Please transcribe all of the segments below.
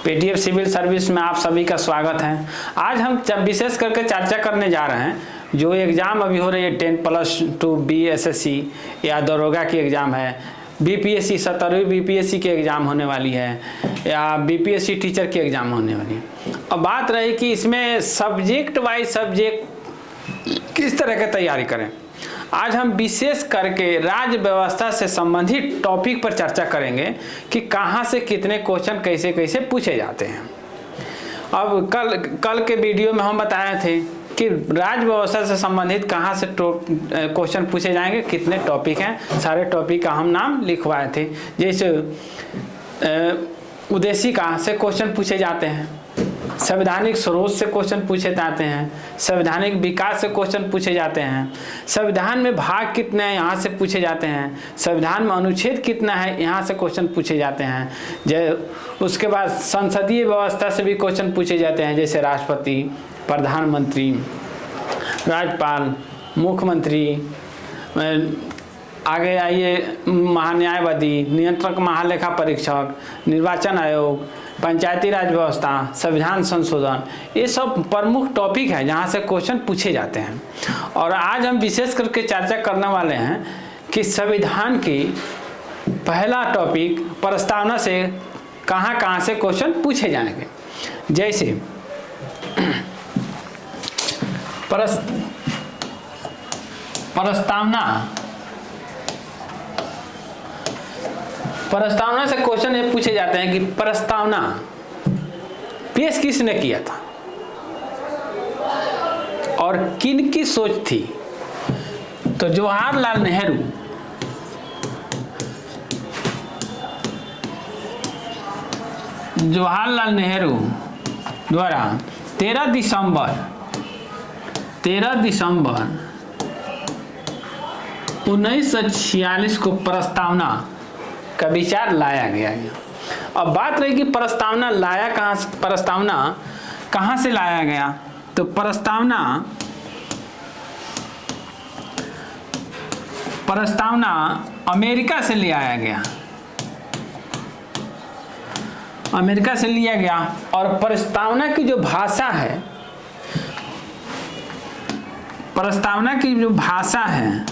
PTF civil service में आप सभी का स्वागत है। आज हम विशेष करके चर्चा करने जा रहे हैं जो एग्ज़ाम अभी हो रही है 10+2 BSSC या दरोगा की एग्ज़ाम है, BPSC 17वीं BPSC की एग्ज़ाम होने वाली है या BPSC टीचर की एग्ज़ाम होने वाली है। अब बात रही कि इसमें सब्जेक्ट वाइज सब्जेक्ट किस तरह की तैयारी करें। आज हम विशेष करके राज्य व्यवस्था से संबंधित टॉपिक पर चर्चा करेंगे कि कहाँ से कितने क्वेश्चन कैसे कैसे पूछे जाते हैं। अब कल के वीडियो में हम बताए थे कि राज्य व्यवस्था से संबंधित कहाँ से क्वेश्चन पूछे जाएंगे, कितने टॉपिक हैं, सारे टॉपिक का हम नाम लिखवाए थे। जैसे उद्देशिका से क्वेश्चन पूछे जाते हैं, संवैधानिक स्रोत से क्वेश्चन पूछे जाते हैं, संवैधानिक विकास से क्वेश्चन पूछे जाते हैं, संविधान में भाग कितने हैं यहाँ से पूछे जाते हैं, संविधान में अनुच्छेद कितना है यहाँ से क्वेश्चन पूछे जाते हैं। उसके बाद संसदीय व्यवस्था से भी क्वेश्चन पूछे जाते हैं, जैसे राष्ट्रपति, प्रधानमंत्री, राज्यपाल, मुख्यमंत्री, आगे आइए महान्यायवादी, नियंत्रक महालेखा परीक्षक, निर्वाचन आयोग, पंचायती राज व्यवस्था, संविधान संशोधन, ये सब प्रमुख टॉपिक है जहाँ से क्वेश्चन पूछे जाते हैं। और आज हम विशेष करके चर्चा करने वाले हैं कि संविधान की पहला टॉपिक प्रस्तावना से कहाँ कहाँ से क्वेश्चन पूछे जाएंगे। जैसे प्रस्तावना से क्वेश्चन ये पूछे जाते हैं कि प्रस्तावना पेश किसने किया था और किन की सोच थी। तो जवाहरलाल नेहरू द्वारा 13 दिसंबर 1946 को प्रस्तावना का विचार लाया गया है। अब बात रही कि प्रस्तावना कहाँ से लाया गया। तो प्रस्तावना अमेरिका से ले आया गया, अमेरिका से लिया गया। और प्रस्तावना की जो भाषा है, प्रस्तावना की जो भाषा है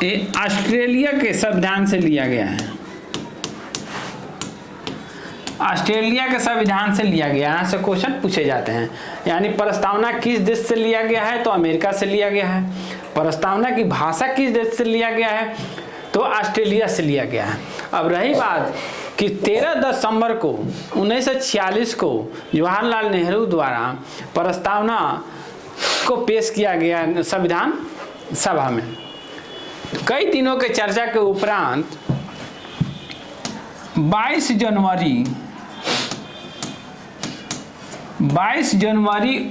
ये ऑस्ट्रेलिया के संविधान से लिया गया है, ऑस्ट्रेलिया के संविधान से लिया गया। यहाँ से क्वेश्चन पूछे जाते हैं। यानी प्रस्तावना किस देश से लिया गया है, तो अमेरिका से लिया गया है। प्रस्तावना की भाषा किस देश से लिया गया है, तो ऑस्ट्रेलिया से लिया गया है। अब रही बात कि 13 दिसंबर को 1946 को जवाहरलाल नेहरू द्वारा प्रस्तावना को पेश किया गया संविधान सभा में। कई दिनों के चर्चा के उपरांत 22 जनवरी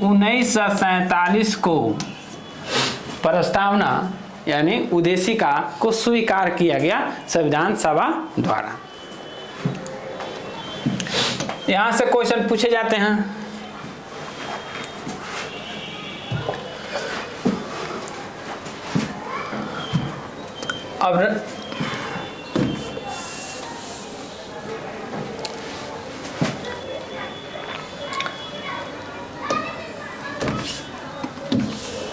1947 को प्रस्तावना यानी उद्देशिका को स्वीकार किया गया संविधान सभा द्वारा। यहां से क्वेश्चन पूछे जाते हैं। अब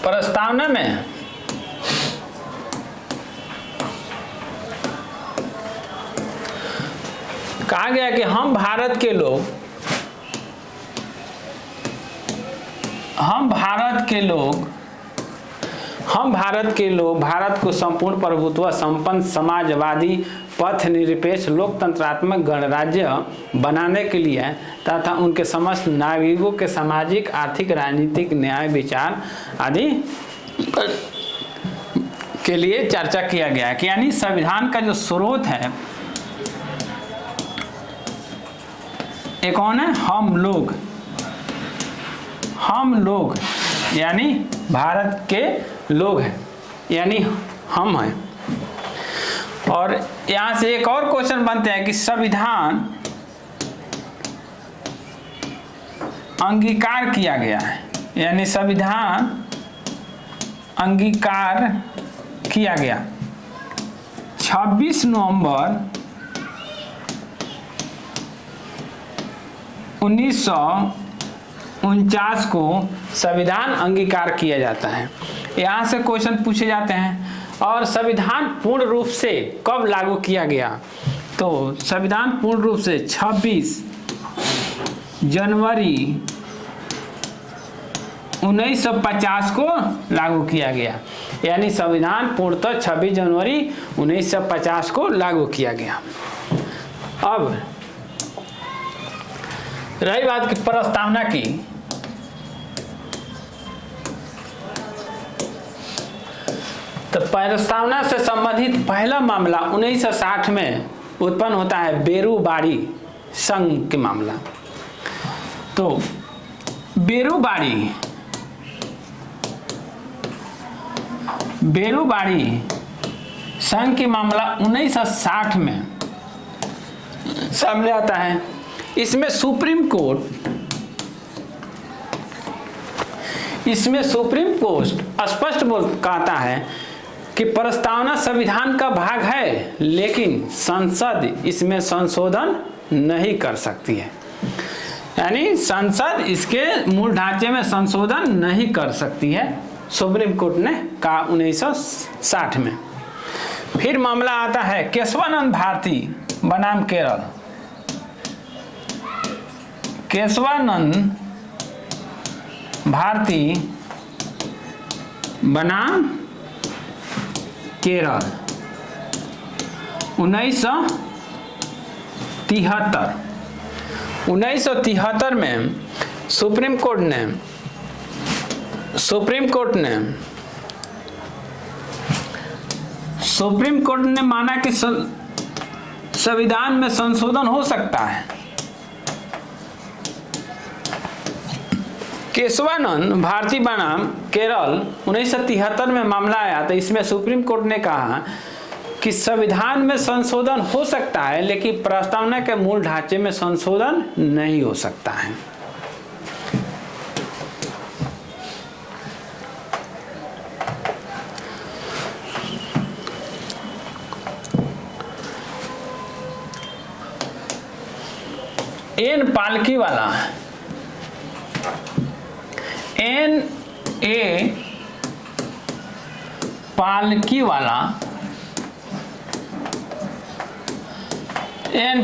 प्रस्तावना में कहा गया कि हम भारत के लोग भारत को संपूर्ण प्रभुत्व संपन्न समाजवादी पथ निरपेक्ष लोकतंत्रात्मक गणराज्य बनाने के लिए तथा उनके समस्त नागरिकों के सामाजिक, आर्थिक, राजनीतिक, न्याय, विचार आदि के लिए चर्चा किया गया है। कि यानी संविधान का जो स्रोत है ये कौन है, हम लोग यानी भारत के लोग हैं, यानी हम हैं। और यहां से एक और क्वेश्चन बनते हैं कि संविधान अंगीकार किया गया है, यानी संविधान अंगीकार किया गया 26 नवंबर 1949 को संविधान अंगीकार किया जाता है। यहाँ से क्वेश्चन पूछे जाते हैं। और संविधान पूर्ण रूप से कब लागू किया गया? तो संविधान पूर्ण रूप से 26 जनवरी 1950 को लागू किया गया। यानी संविधान पूर्णतः 26 जनवरी 1950 को लागू किया गया। अब रही बात की प्रस्तावना की, तो प्रस्तावना से संबंधित पहला मामला 1960 में उत्पन्न होता है, बेरूबाड़ी संघ के मामला। तो बेरूबाड़ी संघ की मामला 1960 में सामने आता है। इसमें सुप्रीम कोर्ट स्पष्ट कहता है कि प्रस्तावना संविधान का भाग है, लेकिन संसद इसमें संशोधन नहीं कर सकती है। यानी संसद इसके मूल ढांचे में संशोधन नहीं कर सकती है, सुप्रीम कोर्ट ने कहा 1960 में। फिर मामला आता है केशवानंद भारती बनाम केरल। केशवानंद भारती बनाम केरल 1973 में सुप्रीम कोर्ट ने माना कि संविधान में संशोधन हो सकता है। केशवानंद भारती बनाम केरल 1973 में मामला आया, तो इसमें सुप्रीम कोर्ट ने कहा कि संविधान में संशोधन हो सकता है, लेकिन प्रस्तावना के मूल ढांचे में संशोधन नहीं हो सकता है। एन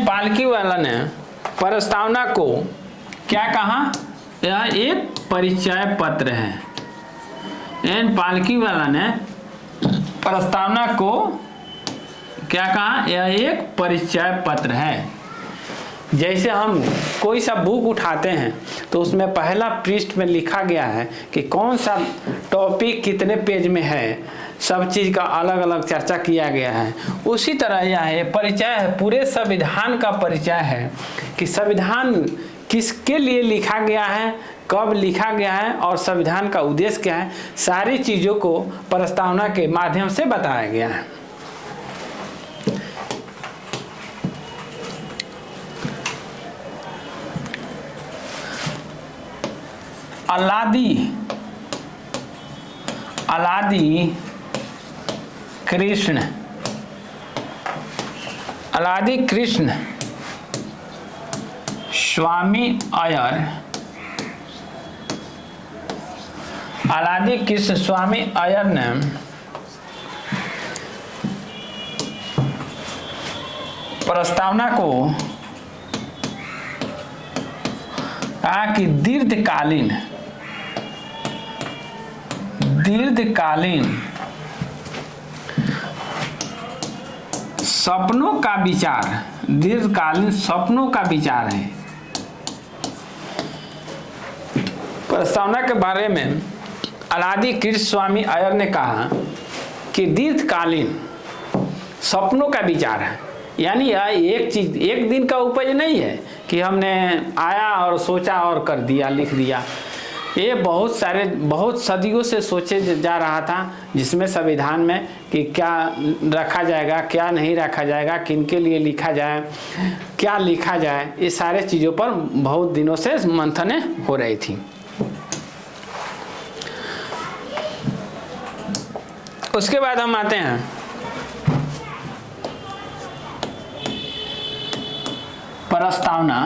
पालकीवाला ने प्रस्तावना को क्या कहा? यह एक परिचय पत्र है। एन पालकीवाला ने प्रस्तावना को क्या कहा? यह एक परिचय पत्र है। जैसे हम कोई सा बुक उठाते हैं तो उसमें पहला पृष्ठ में लिखा गया है कि कौन सा टॉपिक कितने पेज में है, सब चीज़ का अलग अलग चर्चा किया गया है। उसी तरह यह परिचय है, पूरे संविधान का परिचय है कि संविधान किसके लिए लिखा गया है, कब लिखा गया है और संविधान का उद्देश्य क्या है। सारी चीज़ों को प्रस्तावना के माध्यम से बताया गया है। अलादी कृष्ण स्वामी अय्यर ने प्रस्तावना को कहा कि दीर्घकालीन सपनों का विचार, दीर्घकालीन सपनों का विचार है। प्रस्तावना के बारे में अलादी कृष्ण स्वामी अय्यर ने कहा कि दीर्घकालीन सपनों का विचार है। यानी यह एक चीज एक दिन का उपज नहीं है कि हमने आया और सोचा और कर दिया, लिख दिया। ये बहुत सदियों से सोचे जा रहा था, जिसमें संविधान में कि क्या रखा जाएगा, क्या नहीं रखा जाएगा, किनके लिए लिखा जाए, क्या लिखा जाए, ये सारे चीज़ों पर बहुत दिनों से मंथने हो रही थी। उसके बाद हम आते हैं प्रस्तावना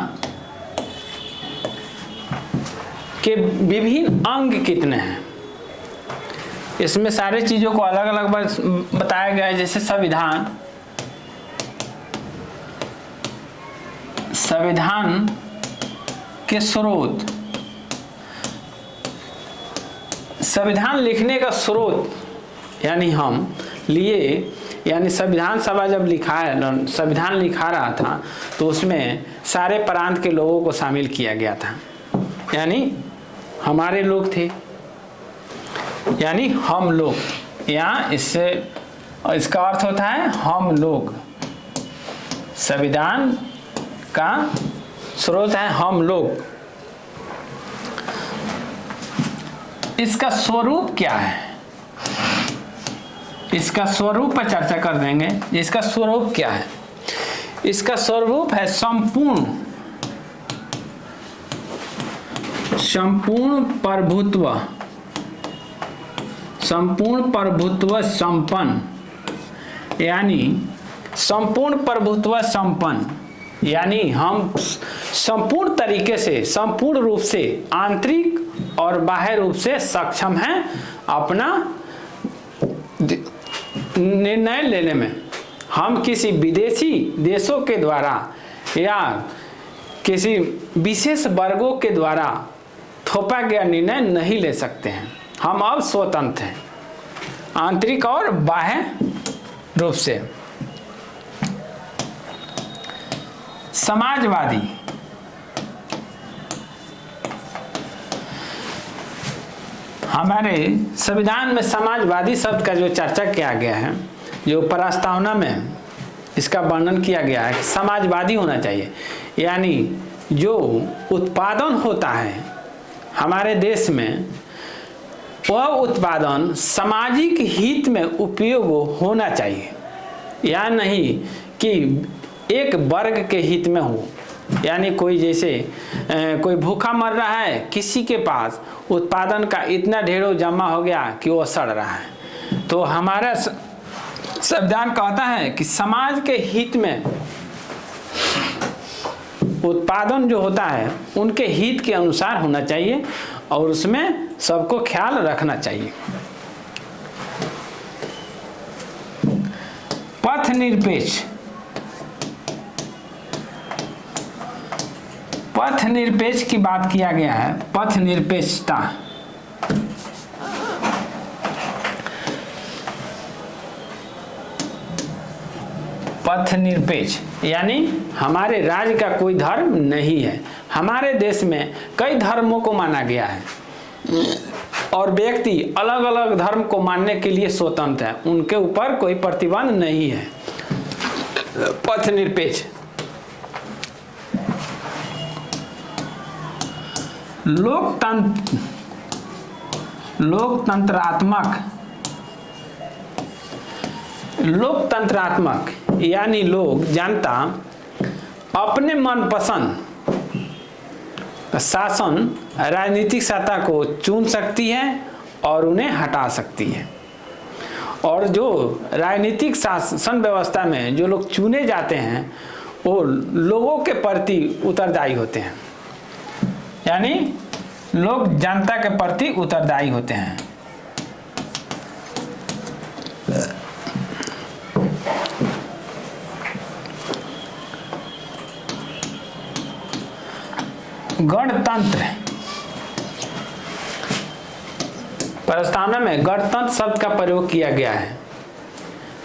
के विभिन्न अंग कितने हैं। इसमें सारे चीजों को अलग अलग बताया गया है, जैसे संविधान के स्रोत, संविधान लिखने का स्रोत यानी हम लिए, यानी संविधान सभा जब संविधान लिखा रहा था तो उसमें सारे प्रांत के लोगों को शामिल किया गया था, यानी हमारे लोग थे, यानी हम लोग। यहाँ इससे इसका अर्थ होता है हम लोग। संविधान का स्रोत है हम लोग। इसका स्वरूप क्या है, इसका स्वरूप पर चर्चा कर देंगे। इसका स्वरूप क्या है? इसका स्वरूप है संपूर्ण प्रभुत्व संपन्न, यानी संपूर्ण प्रभुत्व संपन्न, यानी हम संपूर्ण तरीके से, संपूर्ण रूप से, आंतरिक और बाह्य रूप से सक्षम हैं अपना निर्णय लेने में। हम किसी विदेशी देशों के द्वारा या किसी विशेष वर्गों के द्वारा थोपा गया निर्णय नहीं ले सकते हैं। हम अब स्वतंत्र हैं आंतरिक और बाह्य रूप से। समाजवादी, हमारे संविधान में समाजवादी शब्द का जो चर्चा किया गया है, जो प्रस्तावना में इसका वर्णन किया गया है, समाजवादी होना चाहिए, यानी जो उत्पादन होता है हमारे देश में वह उत्पादन सामाजिक हित में उपयोग होना चाहिए, या नहीं कि एक वर्ग के हित में हो। यानी कोई जैसे कोई भूखा मर रहा है, किसी के पास उत्पादन का इतना ढेरों जमा हो गया कि वो सड़ रहा है, तो हमारा संविधान कहता है कि समाज के हित में उत्पादन जो होता है उनके हित के अनुसार होना चाहिए और उसमें सबको ख्याल रखना चाहिए। पथ निरपेक्ष, पथ निरपेक्ष की बात किया गया है। पथ निरपेक्षता, पथ निरपेक्ष यानी हमारे राज्य का कोई धर्म नहीं है। हमारे देश में कई धर्मों को माना गया है और व्यक्ति अलग अलग धर्म को मानने के लिए स्वतंत्र है, उनके ऊपर कोई प्रतिबंध नहीं है। पथ निरपेक्ष। लोकतंत्रात्मक यानी लोग, जनता अपने मनपसंद शासन राजनीतिक सत्ता को चुन सकती है और उन्हें हटा सकती है। और जो राजनीतिक शासन व्यवस्था में जो लोग चुने जाते हैं वो लोगों के प्रति उत्तरदायी होते हैं, यानी लोग जनता के प्रति उत्तरदायी होते हैं। गणतंत्र, प्रस्तावना में गणतंत्र शब्द का प्रयोग किया गया है।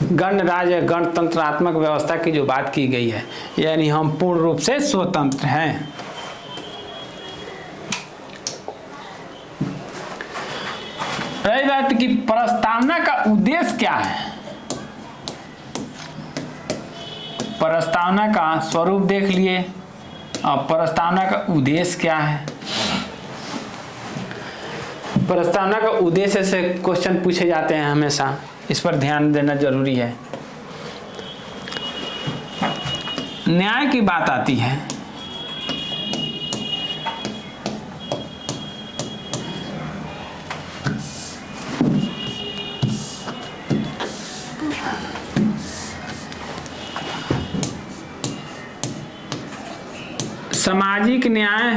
गणराज्य, गणतंत्रात्मक व्यवस्था की जो बात की गई है, यानी हम पूर्ण रूप से स्वतंत्र हैं। रही बात की प्रस्तावना का उद्देश्य क्या है। प्रस्तावना का स्वरूप देख लिए, अब प्रस्तावना का उद्देश्य क्या है। प्रस्तावना का उद्देश्य से क्वेश्चन पूछे जाते हैं हमेशा, इस पर ध्यान देना जरूरी है। न्याय की बात आती है, सामाजिक न्याय,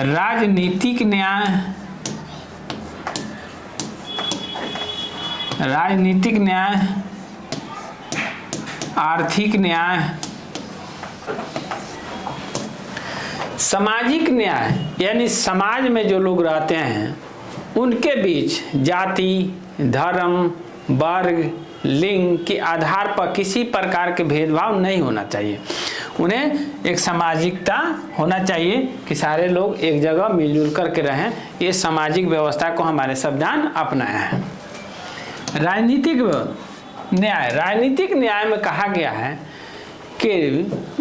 राजनीतिक न्याय, राजनीतिक न्याय, आर्थिक न्याय। सामाजिक न्याय यानी समाज में जो लोग रहते हैं उनके बीच जाति, धर्म, वर्ग, लिंग के आधार पर किसी प्रकार के भेदभाव नहीं होना चाहिए। उन्हें एक सामाजिकता होना चाहिए कि सारे लोग एक जगह मिलजुल करके रहें। ये सामाजिक व्यवस्था को हमारे संविधान अपनाया है। राजनीतिक न्याय, राजनीतिक न्याय में कहा गया है कि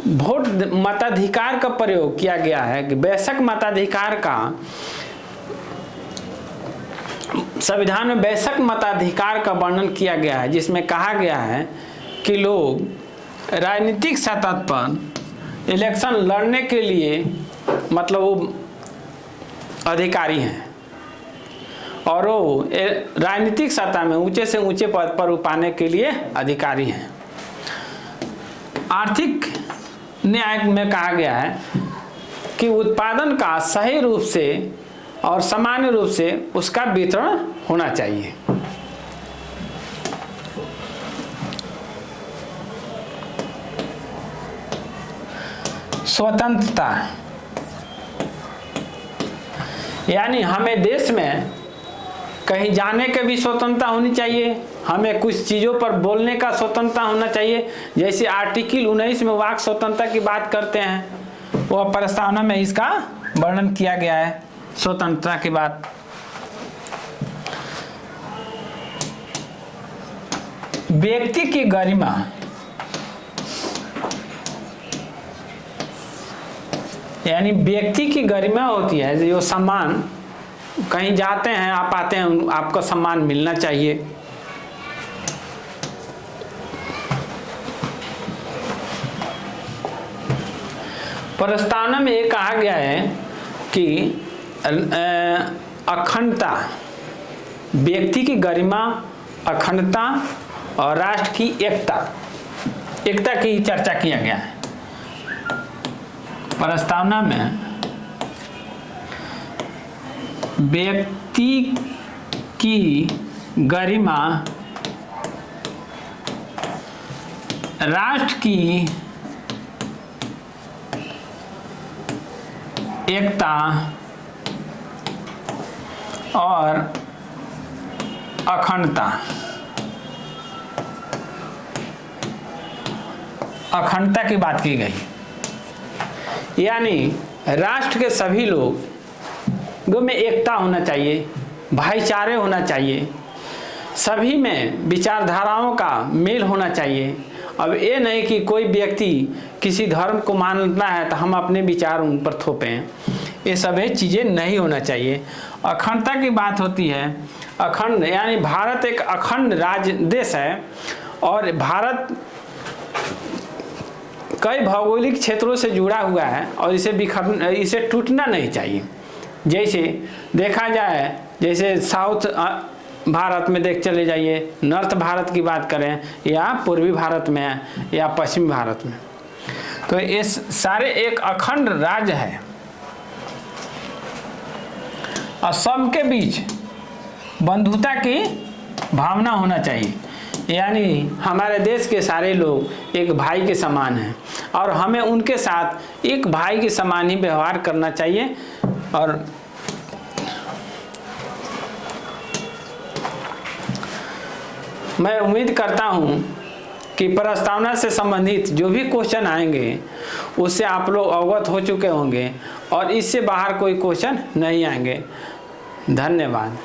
वोट मताधिकार का प्रयोग किया गया है कि बेशक मताधिकार का संविधान में बेशक मताधिकार का वर्णन किया गया है, जिसमें कहा गया है कि लोग राजनीतिक सतह पर इलेक्शन लड़ने के लिए मतलब वो अधिकारी हैं और वो राजनीतिक सतह में ऊंचे से ऊंचे पद पर पाने के लिए अधिकारी हैं। आर्थिक न्याय में कहा गया है कि उत्पादन का सही रूप से और सामान्य रूप से उसका वितरण होना चाहिए। स्वतंत्रता यानी हमें देश में कहीं जाने की भी स्वतंत्रता होनी चाहिए, हमें कुछ चीज़ों पर बोलने का स्वतंत्रता होना चाहिए। जैसे आर्टिकल 19 में वाक स्वतंत्रता की बात करते हैं, वह प्रस्तावना में इसका वर्णन किया गया है स्वतंत्रता की बात। व्यक्ति की गरिमा यानी व्यक्ति की गरिमा होती है जो सम्मान, कहीं जाते हैं आप आते हैं आपको सम्मान मिलना चाहिए। प्रस्तावना में ये कहा गया है कि अखंडता, व्यक्ति की गरिमा, अखंडता और राष्ट्र की एकता की चर्चा किया गया है। प्रस्तावना में व्यक्ति की गरिमा, राष्ट्र की एकता और अखंडता की बात की गई। यानी राष्ट्र के सभी लोगों में एकता होना चाहिए, भाईचारे होना चाहिए, सभी में विचारधाराओं का मेल होना चाहिए। अब ये नहीं कि कोई व्यक्ति किसी धर्म को मानता है तो हम अपने विचार उन पर थोपें, ये सभी चीज़ें नहीं होना चाहिए। अखंडता की बात होती है, अखंड यानी भारत एक अखंड राज्य देश है और भारत कई भौगोलिक क्षेत्रों से जुड़ा हुआ है और इसे टूटना नहीं चाहिए। जैसे देखा जाए, जैसे साउथ भारत में देख चले जाइए, नॉर्थ भारत की बात करें या पूर्वी भारत में या पश्चिमी भारत में, तो ये सारे एक अखंड राज्य है और सबके बीच बंधुता की भावना होना चाहिए। यानी हमारे देश के सारे लोग एक भाई के समान हैं और हमें उनके साथ एक भाई के समान ही व्यवहार करना चाहिए। और मैं उम्मीद करता हूं कि प्रस्तावना से संबंधित जो भी क्वेश्चन आएंगे उससे आप लोग अवगत हो चुके होंगे और इससे बाहर कोई क्वेश्चन नहीं आएंगे। धन्यवाद।